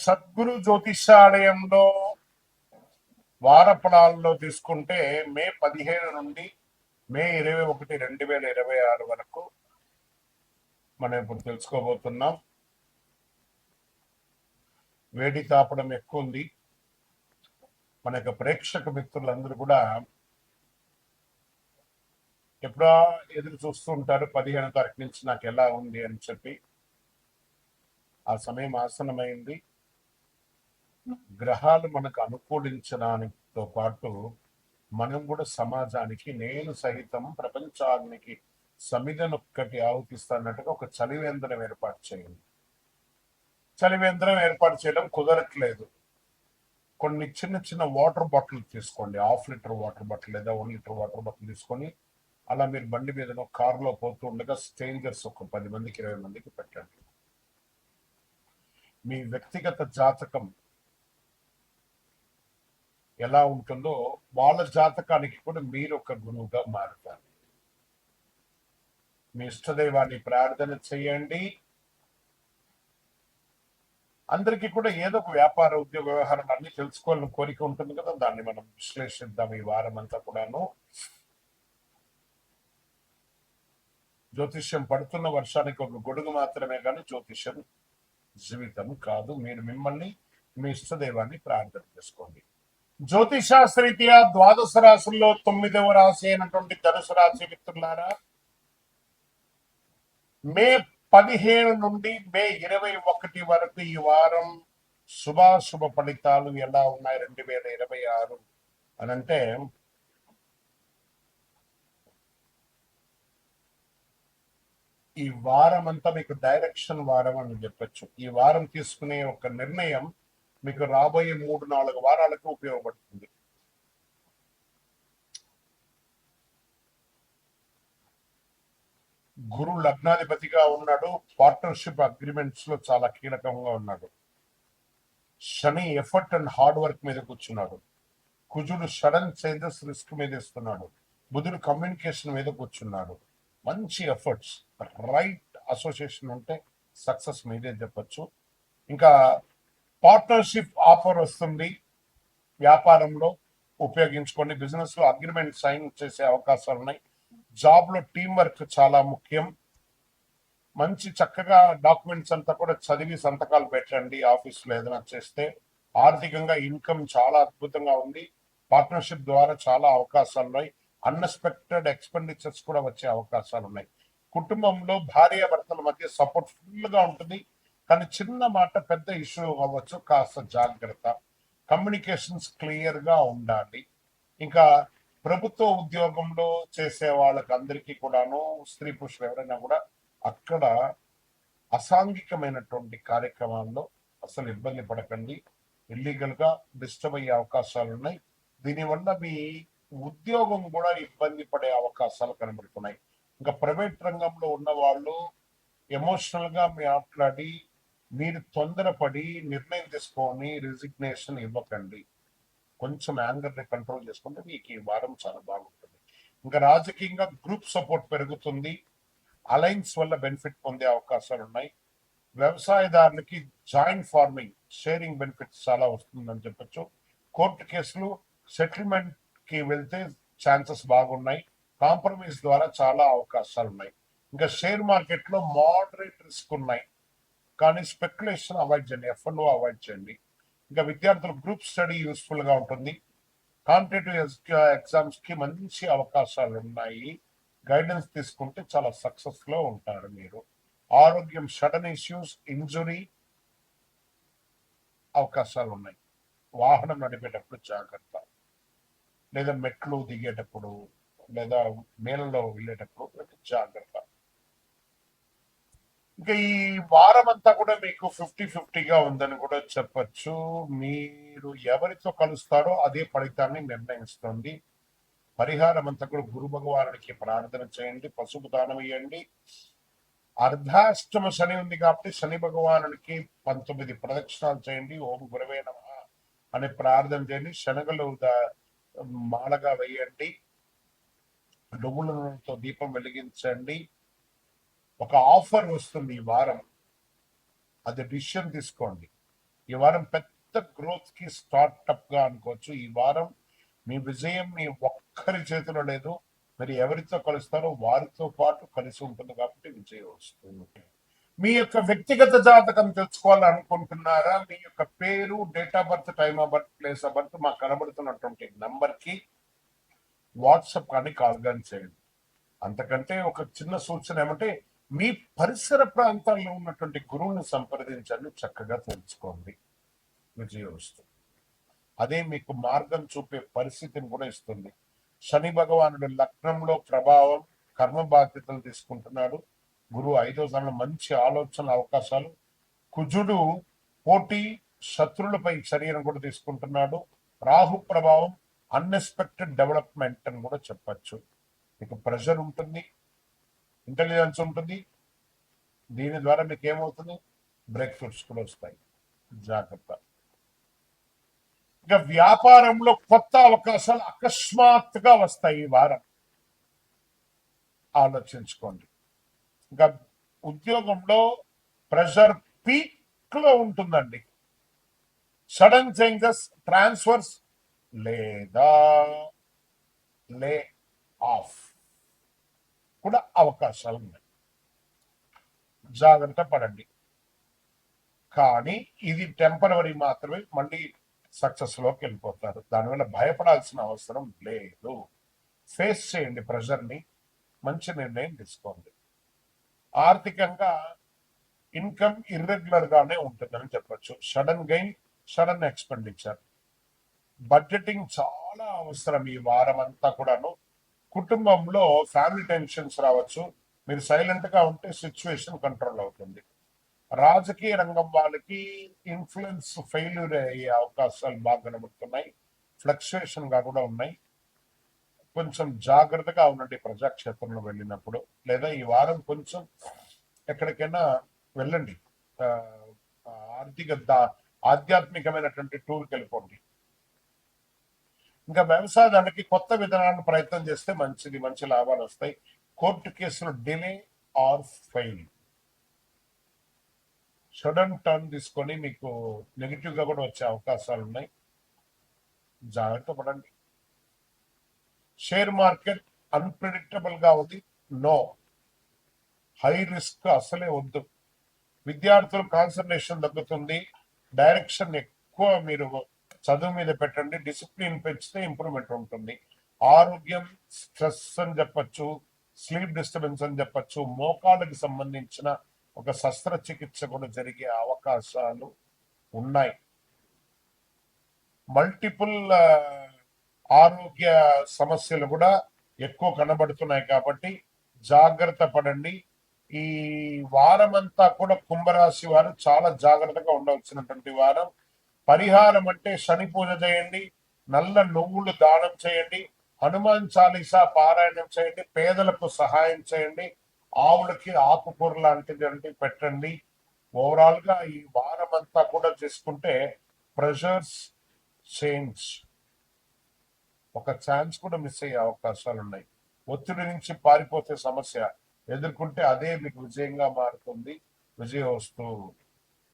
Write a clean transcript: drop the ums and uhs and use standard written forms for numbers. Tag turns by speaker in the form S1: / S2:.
S1: సద్గురు జ్యోతిషాలయంలో వారఫలాల్లో తీసుకుంటే మే 15 నుండి మే 21, 2026 వరకు మనం ఇప్పుడు తెలుసుకోబోతున్నాం. వేడి తాపడం ఎక్కువ ఉంది. మన యొక్క ప్రేక్షక మిత్రులందరూ కూడా ఎప్పుడో ఎదురు చూస్తూ ఉంటారు 15వ తారీఖు నుంచి నాకు ఎలా ఉంది అని చెప్పి. ఆ సమయం ఆసన్నమైంది. గ్రహాలు మనకు అనుకూలించడానితో పాటు మనం కూడా సమాజానికి, నేను సహితం ప్రపంచానికి సమిధనొక్కటి ఆహుతిస్తున్నట్టుగా ఒక చలివేంద్రం ఏర్పాటు చేయండి. చలివేంద్రం ఏర్పాటు చేయడం కుదరట్లేదు. కొన్ని చిన్న చిన్న వాటర్ బాటిల్ తీసుకోండి. 1/2 లీటర్ వాటర్ బాటిల్ లేదా 1 లీటర్ వాటర్ బాటిల్ తీసుకొని అలా మీరు బండి మీదనో కారులో పోతూ ఉండగా స్ట్రేంజర్స్ ఒక 10 మందికి 20 మందికి పెట్టండి. మీ వ్యక్తిగత జాతకం ఎలా ఉంటుందో వాళ్ళ జాతకానికి కూడా మీరు ఒక గురువుగా మారుతారు. మీ ఇష్టదైవాన్ని ప్రార్థన చేయండి. అందరికీ కూడా ఏదో ఒక వ్యాపార ఉద్యోగ వ్యవహారాలు అన్ని తెలుసుకోవాలని కోరిక ఉంటుంది కదా, దాన్ని మనం విశ్లేషిద్దాం ఈ వారం అంతా కూడాను. జ్యోతిష్యం పడుతున్న వర్షానికి ఒక గొడుగు మాత్రమే కానీ జ్యోతిష్యం జీవితం కాదు. మీరు మిమ్మల్ని, మీ ఇష్టదైవాన్ని ప్రార్థన చేసుకోండి. జ్యోతిషాస్త్రరీత్యా ద్వాదశ రాశుల్లో 9వ రాశి అయినటువంటి ధనుసు రాశి మిత్రులారా, మే 15 నుండి మే 21 వరకు ఈ వారం శుభాశుభ ఫలితాలు ఎలా ఉన్నాయి 2026 అని అంటే, ఈ వారం అంతా మీకు డైరెక్షన్ వారం అని చెప్పొచ్చు. ఈ వారం తీసుకునే ఒక నిర్ణయం మీకు రాబోయే 3-4 వారాలకు ఉపయోగపడుతుంది. గురు లగ్నాధిపతిగా ఉన్నాడు. పార్ట్నర్షిప్ అగ్రిమెంట్స్ లో చాలా కీలకంగా ఉన్నాడు. శని ఎఫర్ట్ అండ్ హార్డ్ వర్క్ మీద కూర్చున్నాడు. కుజుడు సడన్ చేంజెస్ రిస్క్ మీద ఇస్తున్నాడు. బుధుడు కమ్యూనికేషన్ మీద కూర్చున్నాడు. మంచి ఎఫర్ట్స్, రైట్ అసోసియేషన్ ఉంటే సక్సెస్ మీదే చెప్పచ్చు. ఇంకా పార్ట్నర్షిప్ ఆఫర్ వస్తుంది. వ్యాపారంలో ఉపయోగించుకోండి. బిజినెస్ లో అగ్రిమెంట్ సైన్ చేసే అవకాశాలు ఉన్నాయి. జాబ్ లో టీం వర్క్ చాలా ముఖ్యం. మంచి చక్కగా డాక్యుమెంట్స్ అంతా కూడా చదివి సంతకాలు పెట్టండి. ఆఫీస్లో ఏదైనా చేస్తే ఆర్థికంగా ఇన్కమ్ చాలా అద్భుతంగా ఉంది. పార్ట్నర్షిప్ ద్వారా చాలా అవకాశాలు ఉన్నాయి. అన్ఎక్స్పెక్టెడ్ ఎక్స్పెండిచర్స్ కూడా వచ్చే అవకాశాలు ఉన్నాయి. కుటుంబంలో భార్యాభర్తల మధ్య సపోర్ట్ ఫుల్ గా ఉంటుంది. కానీ చిన్న మాట పెద్ద ఇష్యూ అవ్వచ్చు, కాస్త జాగ్రత్త. కమ్యూనికేషన్స్ క్లియర్ గా ఉండాలి. ఇంకా ప్రభుత్వ ఉద్యోగంలో చేసే వాళ్ళకి అందరికీ కూడాను, స్త్రీ పురుషులు ఎవరైనా కూడా అక్కడ అసాంఘికమైనటువంటి కార్యక్రమాల్లో అసలు ఇబ్బంది పడకండి. ఇల్లీగల్ గా డిస్టర్బ్ అయ్యే అవకాశాలు ఉన్నాయి. దీనివల్ల మీ ఉద్యోగం కూడా ఇబ్బంది పడే అవకాశాలు కనబడుతున్నాయి. ఇంకా ప్రైవేట్ రంగంలో ఉన్న వాళ్ళు ఎమోషనల్ గా మాట్లాడి మీరు తొందరపడి నిర్ణయం తీసుకొని రిజిగ్నేషన్ ఇవ్వకండి. కొంచెం యాంగర్ ని కంట్రోల్ చేసుకుంటే మీకు ఈ వారం చాలా బాగుంటుంది. ఇంకా రాజకీయంగా గ్రూప్ సపోర్ట్ పెరుగుతుంది. అలైన్స్ వల్ల బెనిఫిట్ పొందే అవకాశాలు ఉన్నాయి. వ్యవసాయదారులకి జాయింట్ ఫార్మింగ్, షేరింగ్ బెనిఫిట్స్ చాలా వస్తుందని చెప్పొచ్చు. కోర్టు కేసులు సెటిల్మెంట్ కి వెళ్తే ఛాన్సెస్ బాగున్నాయి. కాంప్రమైజ్ ద్వారా చాలా అవకాశాలు ఉన్నాయి. ఇంకా షేర్ మార్కెట్ లో మోడరేట్ రిస్క్ ఉన్నాయి, కానీ స్పెక్యులేషన్ అవాయిడ్ చేయండి, ఎఫ్ఎన్ఓ అవాయిడ్ చేయండి. ఇంకా విద్యార్థులు గ్రూప్ స్టడీ యూస్ఫుల్ గా ఉంటుంది. కాంపిటేటివ్ ఎగ్జామ్స్ కి మంచి అవకాశాలు ఉన్నాయి. గైడెన్స్ తీసుకుంటే చాలా సక్సెస్ లో ఉంటారు మీరు. ఆరోగ్యం, సడన్ ఇష్యూస్, ఇంజురీ అవకాశాలు ఉన్నాయి. వాహనం నడిపేటప్పుడు జాగ్రత్త, లేదా మెట్లు దిగేటప్పుడు లేదా నేలలో వెళ్ళేటప్పుడు జాగ్రత్త. ఇంకా ఈ వారం అంతా కూడా మీకు 50-50గా ఉందని కూడా చెప్పచ్చు. మీరు ఎవరితో కలుస్తారో అదే ఫలితాన్ని నిర్ణయిస్తుంది. పరిహారం అంతా కూడా గురు భగవానుడికి ప్రార్థన చేయండి, పసుపు దానం ఇవ్వండి. అర్ధాష్టమ శని ఉంది కాబట్టి శని భగవానుడికి 19 ప్రదక్షిణాలు చేయండి. ఓం గురవే నమః అని ప్రార్థన చేయండి. శనగలు మాలగా వేయండి. నువ్వులతో దీపం వెలిగించండి. ఒక ఆఫర్ వస్తుంది ఈ వారం, అది డిసిషన్ తీసుకోండి. ఈ వారం పెద్ద గ్రోత్ కి స్టార్ట్అప్ గా అనుకోవచ్చు. ఈ వారం మీ విజయం మీ ఒక్కరి చేతిలో లేదు, మీరు ఎవరితో కలుస్తారో వారితో పాటు కలిసి ఉంటుంది కాబట్టి విజయం వస్తుంది. మీ యొక్క వ్యక్తిగత జాతకం తెలుసుకోవాలనుకుంటున్నారా? మీ యొక్క పేరు, date of birth, time of birth, place of birth మాకు కనబడుతున్నటువంటి నంబర్ కి వాట్సాప్ కానీ కాల్ కానీ చేయండి. అంతకంటే ఒక చిన్న సూచన ఏమంటే, మీ పరిసర ప్రాంతాల్లో ఉన్నటువంటి గురువుని సంప్రదించండి, చక్కగా తెలుసుకోండి, విజయం వస్తుంది. అదే మీకు మార్గం చూపే పరిస్థితిని కూడా ఇస్తుంది. శని భగవానుడు లగ్నంలో ప్రభావం, కర్మ బాధ్యతలు తీసుకుంటున్నాడు. గురువు 5వ స్థానంలో మంచి ఆలోచన అవకాశాలు. కుజుడు పోటీ శత్రులపై చర్యను కూడా తీసుకుంటున్నాడు. రాహు ప్రభావం అన్ఎక్స్పెక్టెడ్ డెవలప్మెంట్ అని కూడా చెప్పచ్చు. మీకు ప్రెషర్ ఉంటుంది, ఇంటెలిజెన్స్ ఉంటుంది. దీని ద్వారా మీకు ఏమవుతుంది? బ్రేక్ త్రూస్ కూడా వస్తాయి, జాగ్రత్త. ఇక వ్యాపారంలో కొత్త అవకాశాలు అకస్మాత్తుగా వస్తాయి ఈ వారం, ఆలోచించుకోండి. ఇంకా ఉద్యోగంలో ప్రెషర్ పీక్ లో ఉంటుందండి. సడన్ చేంజెస్, ట్రాన్స్ఫర్స్ లేదా లే ఆఫ్ కూడా అవకాశాలు ఉన్నాయి, జాగ్రత్త పడండి. కానీ ఇది టెంపరవరీ మాత్రమే, మళ్ళీ సక్సెస్ లోకి వెళ్ళిపోతారు. దానివల్ల భయపడాల్సిన అవసరం లేదు. ఫేస్ చేయండి ప్రెషర్ని, మంచి నిర్ణయం తీసుకోండి. ఆర్థికంగా ఇన్కమ్ ఇర్రెగ్యులర్ గానే ఉంటుందని చెప్పొచ్చు. Sudden gain, sudden expenditure. Budgeting చాలా అవసరం ఈ వారం అంతా కూడాను. కుటుంబంలో ఫ్యామిలీ టెన్షన్స్ రావచ్చు, మీరు సైలెంట్ గా ఉంటే సిచ్యువేషన్ కంట్రోల్ అవుతుంది. రాజకీయ రంగం వాళ్ళకి ఇన్ఫ్లుయెన్స్ ఫెయిల్యూర్ అయ్యే అవకాశాలు బాగా కనబడుతున్నాయి, ఫ్లక్చుయేషన్ గా కూడా ఉన్నాయి. కొంచెం జాగ్రత్తగా ఉండండి ప్రజాక్షేత్రంలో వెళ్ళినప్పుడు, లేదా ఈ వారం కొంచెం ఎక్కడికైనా వెళ్ళండి, ఆధ్యాత్మికమైనటువంటి టూర్కి వెళ్ళిపోండి. ఇంకా వ్యవసాయానికి కొత్త విధానాన్ని ప్రయత్నం చేస్తే మంచిది, మంచి లాభాలు వస్తాయి. కోర్టు కేసులు delay or fail. Sudden turn తీసుకొని మీకు నెగిటివ్ గా కూడా వచ్చే అవకాశాలు ఉన్నాయి, జాగ్రత్త పడండి. షేర్ మార్కెట్ అన్ప్రెడిక్టబుల్ గా ఉంది, నో. హై రిస్క్ అసలే వద్దు. విద్యార్థులు కాన్సన్ట్రేషన్ తగ్గుతుంది, డైరెక్షన్ ఎక్కువ మీరు చదువు మీద పెట్టండి. డిసిప్లిన్ పెంచితే ఇంప్రూవ్మెంట్ ఉంటుంది. ఆరోగ్యం స్ట్రెస్ అని చెప్పచ్చు, స్లీప్ డిస్టర్బెన్స్ అని చెప్పచ్చు. మోకాళ్ళకి సంబంధించిన ఒక శస్త్రచికిత్స కూడా జరిగే అవకాశాలు ఉన్నాయి. మల్టిపుల్ ఆరోగ్య సమస్యలు కూడా ఎక్కువ కనబడుతున్నాయి కాబట్టి జాగ్రత్త పడండి. ఈ వారం అంతా కూడా కుంభరాశి వారు చాలా జాగ్రత్తగా ఉండవలసినటువంటి వారం. పరిహారం అంటే శని పూజ చేయండి, నల్ల నువ్వులు దానం చేయండి, హనుమాన్ చాలీసా పారాయణం చేయండి, పేదలకు సహాయం చేయండి, ఆవులకి ఆకుకూర లాంటిది పెట్టండి. ఓవరాల్ గా ఈ వారం అంతా కూడా చేసుకుంటే ప్రెషర్స్ చేంజ్, ఒక ఛాన్స్ కూడా మిస్ అయ్యే అవకాశాలు ఉన్నాయి. ఒత్తిడి నుంచి పారిపోతే సమస్య, ఎదుర్కొంటే అదే మీకు విజయంగా మారుతుంది. విజయోస్తు.